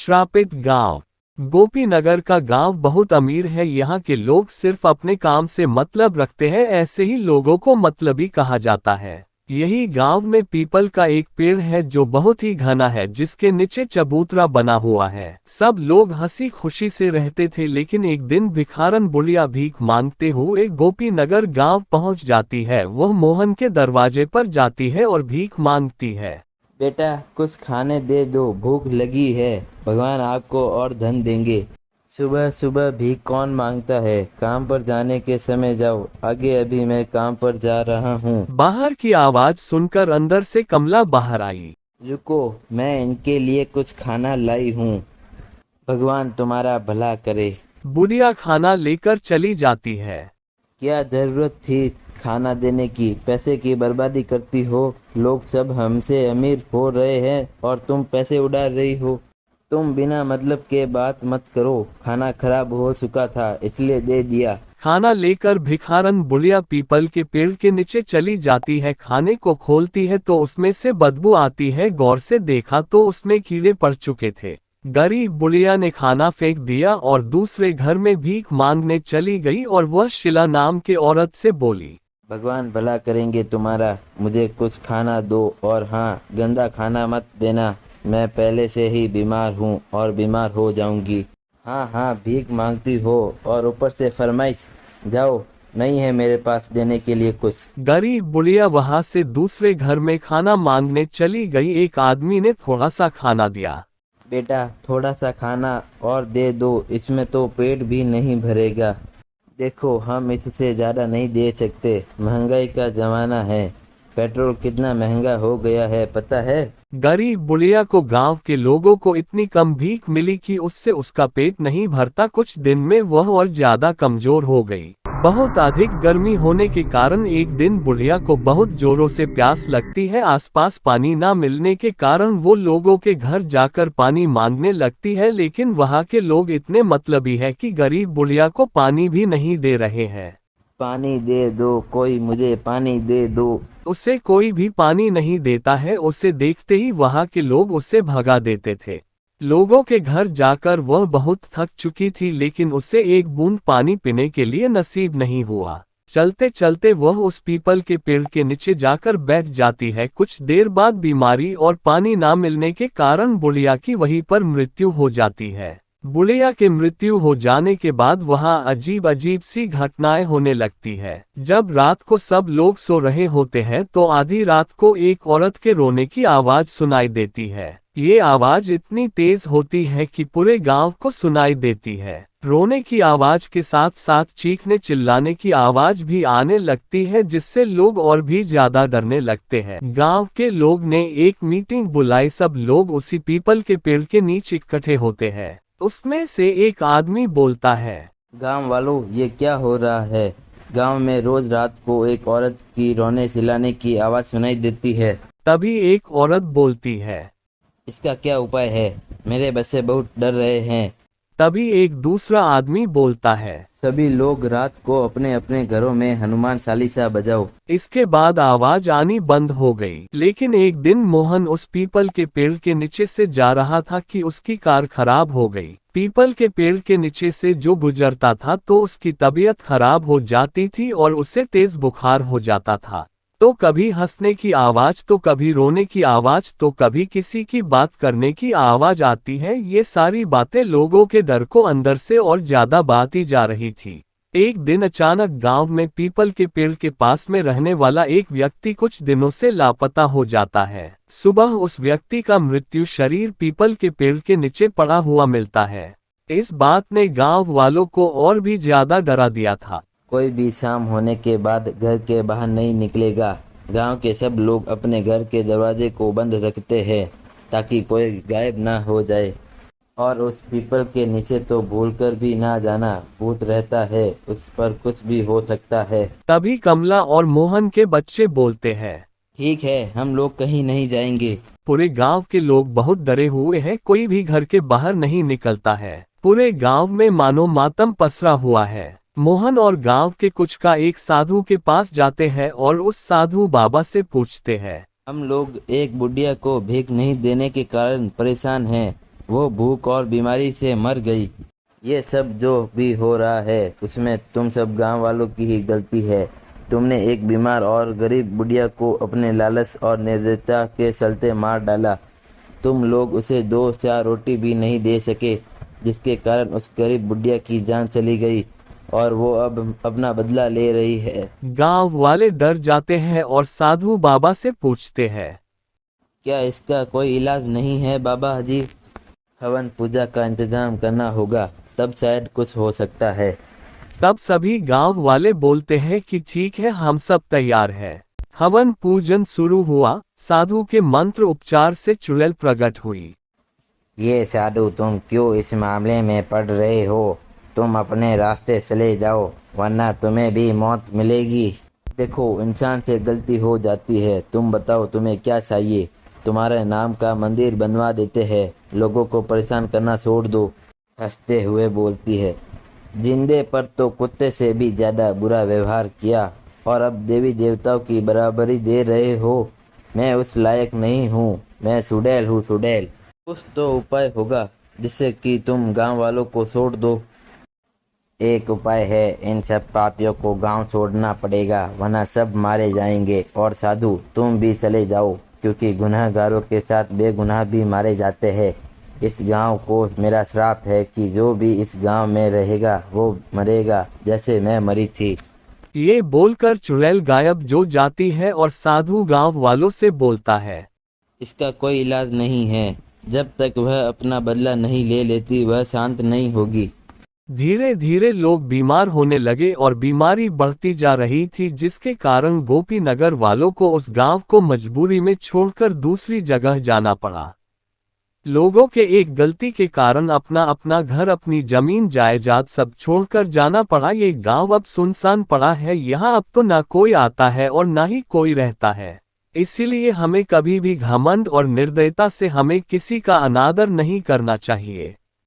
श्रापित गांव। गोपीनगर का गांव बहुत अमीर है। यहाँ के लोग सिर्फ अपने काम से मतलब रखते हैं, ऐसे ही लोगों को मतलबी कहा जाता है। यही गांव में पीपल का एक पेड़ है जो बहुत ही घना है, जिसके नीचे चबूतरा बना हुआ है। सब लोग हंसी खुशी से रहते थे, लेकिन एक दिन भिखारन बुढ़िया भीख मांगते हुए गोपीनगर गांव पहुंच जाती है। वह मोहन के दरवाजे पर जाती है और भीख मांगती है। बेटा कुछ खाने दे दो, भूख लगी है, भगवान आपको और धन देंगे। सुबह सुबह भीख कौन मांगता है, काम पर जाने के समय जाओ, आगे अभी मैं काम पर जा रहा हूँ। बाहर की आवाज सुनकर अंदर से कमला बाहर आई। रुको, मैं इनके लिए कुछ खाना लाई हूँ, भगवान तुम्हारा भला करे। बुढ़िया खाना लेकर चली जाती है। क्या जरूरत थी खाना देने की, पैसे की बर्बादी करती हो। लोग सब हमसे अमीर हो रहे हैं और तुम पैसे उड़ा रही हो। तुम बिना मतलब के बात मत करो, खाना खराब हो चुका था इसलिए दे दिया। खाना लेकर भिखारन बुढ़िया पीपल के पेड़ के नीचे चली जाती है। खाने को खोलती है तो उसमें से बदबू आती है। गौर से देखा तो उसमें कीड़े पड़ चुके थे। गरीब बुढ़िया ने खाना फेंक दिया और दूसरे घर में भीख मांगने चली गई और वह शिला नाम के औरत से बोली, भगवान भला करेंगे तुम्हारा, मुझे कुछ खाना दो, और हाँ गंदा खाना मत देना, मैं पहले से ही बीमार हूँ और बीमार हो जाऊंगी। हाँ हाँ भीख मांगती हो और ऊपर से फरमाइश, जाओ नहीं है मेरे पास देने के लिए कुछ। गरीब बुढ़िया वहां से दूसरे घर में खाना मांगने चली गई। एक आदमी ने थोड़ा सा खाना दिया। बेटा थोड़ा सा खाना और दे दो, इसमें तो पेट भी नहीं भरेगा। देखो हम इससे ज़्यादा नहीं दे सकते, महंगाई का ज़माना है, पेट्रोल कितना महंगा हो गया है पता है। गरीब बुढ़िया को गांव के लोगों को इतनी कम भीख मिली कि उससे उसका पेट नहीं भरता। कुछ दिन में वह और ज्यादा कमजोर हो गई। बहुत अधिक गर्मी होने के कारण एक दिन बुढ़िया को बहुत जोरों से प्यास लगती है। आसपास पानी न मिलने के कारण वो लोगों के घर जाकर पानी मांगने लगती है, लेकिन वहाँ के लोग इतने मतलबी है कि गरीब बुढ़िया को पानी भी नहीं दे रहे हैं। पानी दे दो, कोई मुझे पानी दे दो। उसे कोई भी पानी नहीं देता है। उसे देखते ही वहाँ के लोग उसे भगा देते थे। लोगों के घर जाकर वह बहुत थक चुकी थी, लेकिन उसे एक बूंद पानी पीने के लिए नसीब नहीं हुआ। चलते चलते वह उस पीपल के पेड़ के नीचे जाकर बैठ जाती है। कुछ देर बाद बीमारी और पानी ना मिलने के कारण बुढ़िया की वहीं पर मृत्यु हो जाती है। बुढ़िया के मृत्यु हो जाने के बाद वहां अजीब अजीब सी घटनाएं होने लगती है। जब रात को सब लोग सो रहे होते हैं तो आधी रात को एक औरत के रोने की आवाज सुनाई देती है। ये आवाज इतनी तेज होती है कि पूरे गांव को सुनाई देती है। रोने की आवाज के साथ साथ चीखने चिल्लाने की आवाज भी आने लगती है, जिससे लोग और भी ज्यादा डरने लगते हैं। गांव के लोग ने एक मीटिंग बुलाई। सब लोग उसी पीपल के पेड़ के नीचे इकट्ठे होते हैं। उसमें से एक आदमी बोलता है, गांव वालों ये क्या हो रहा है। गांव में रोज रात को एक औरत की रोने चिल्लाने की आवाज सुनाई देती है। तभी एक औरत बोलती है, इसका क्या उपाय है, मेरे बच्चे बहुत डर रहे हैं। तभी एक दूसरा आदमी बोलता है, सभी लोग रात को अपने अपने घरों में हनुमान चालीसा बजाओ। इसके बाद आवाज आनी बंद हो गई। लेकिन एक दिन मोहन उस पीपल के पेड़ के नीचे से जा रहा था कि उसकी कार खराब हो गई। पीपल के पेड़ के नीचे से जो गुजरता था तो उसकी तबीयत खराब हो जाती थी और उसे तेज बुखार हो जाता था। तो कभी हंसने की आवाज, तो कभी रोने की आवाज, तो कभी किसी की बात करने की आवाज आती है। ये सारी बातें लोगों के डर को अंदर से और ज्यादा बढ़ती जा रही थी। एक दिन अचानक गांव में पीपल के पेड़ के पास में रहने वाला एक व्यक्ति कुछ दिनों से लापता हो जाता है। सुबह उस व्यक्ति का मृत्यु शरीर पीपल के पेड़ के नीचे पड़ा हुआ मिलता है। इस बात ने गांव वालों को और भी ज्यादा डरा दिया था। कोई भी शाम होने के बाद घर के बाहर नहीं निकलेगा। गांव के सब लोग अपने घर के दरवाजे को बंद रखते हैं ताकि कोई गायब ना हो जाए। और उस पीपल के नीचे तो भूलकर भी ना जाना, भूत रहता है, उस पर कुछ भी हो सकता है। तभी कमला और मोहन के बच्चे बोलते हैं, ठीक है हम लोग कहीं नहीं जाएंगे। पूरे गांव के लोग बहुत डरे हुए हैं। कोई भी घर के बाहर नहीं निकलता है। पूरे गांव में मानो मातम पसरा हुआ है। मोहन और गांव के कुछ का एक साधु के पास जाते हैं और उस साधु बाबा से पूछते हैं, हम लोग एक बुढ़िया को भीख नहीं देने के कारण परेशान हैं, वो भूख और बीमारी से मर गई। ये सब जो भी हो रहा है उसमें तुम सब गांव वालों की ही गलती है। तुमने एक बीमार और गरीब बुढ़िया को अपने लालच और निर्दयता के चलते मार डाला। तुम लोग उसे 2-4 रोटी भी नहीं दे सके, जिसके कारण उस गरीब बुढ़िया की जान चली गई और वो अब अपना बदला ले रही है। गांव वाले डर जाते हैं और साधु बाबा से पूछते हैं, क्या इसका कोई इलाज नहीं है बाबा जी? हवन पूजा का इंतजाम करना होगा, तब शायद कुछ हो सकता है। तब सभी गांव वाले बोलते हैं कि ठीक है, हम सब तैयार हैं। हवन पूजन शुरू हुआ। साधु के मंत्र उपचार से चुड़ैल प्रकट हुई। ये साधु, तुम क्यों इस मामले में पड़ रहे हो? तुम अपने रास्ते चले जाओ, वरना तुम्हें भी मौत मिलेगी। देखो, इंसान से गलती हो जाती है। तुम बताओ तुम्हें क्या चाहिए? तुम्हारे नाम का मंदिर बनवा देते हैं। लोगों को परेशान करना छोड़ दो। हंसते हुए बोलती है, जिंदे पर तो कुत्ते से भी ज्यादा बुरा व्यवहार किया और अब देवी देवताओं की बराबरी दे रहे हो। मैं उस लायक नहीं हूँ। मैं चुड़ैल हूँ, चुड़ैल। कुछ तो उपाय होगा जिससे कि तुम गांव वालों को छोड़ दो। एक उपाय है, इन सब पापियों को गांव छोड़ना पड़ेगा, वरना सब मारे जाएंगे। और साधु, तुम भी चले जाओ, क्योंकि गुनहगारों के साथ बेगुनाह भी मारे जाते हैं। इस गांव को मेरा श्राप है कि जो भी इस गांव में रहेगा वो मरेगा, जैसे मैं मरी थी। ये बोलकर चुड़ैल गायब जो जाती है और साधु गांव वालों से बोलता है, इसका कोई इलाज नहीं है। जब तक वह अपना बदला नहीं ले लेती, वह शांत नहीं होगी। धीरे धीरे लोग बीमार होने लगे और बीमारी बढ़ती जा रही थी, जिसके कारण गोपी नगर वालों को उस गांव को मजबूरी में छोड़कर दूसरी जगह जाना पड़ा। लोगों के एक गलती के कारण अपना अपना घर, अपनी जमीन जायदाद सब छोड़कर जाना पड़ा। ये गांव अब सुनसान पड़ा है। यहाँ अब तो ना कोई आता है और ना ही कोई रहता है। इसीलिए हमें कभी भी घमंड और निर्दयता से हमें किसी का अनादर नहीं करना चाहिए।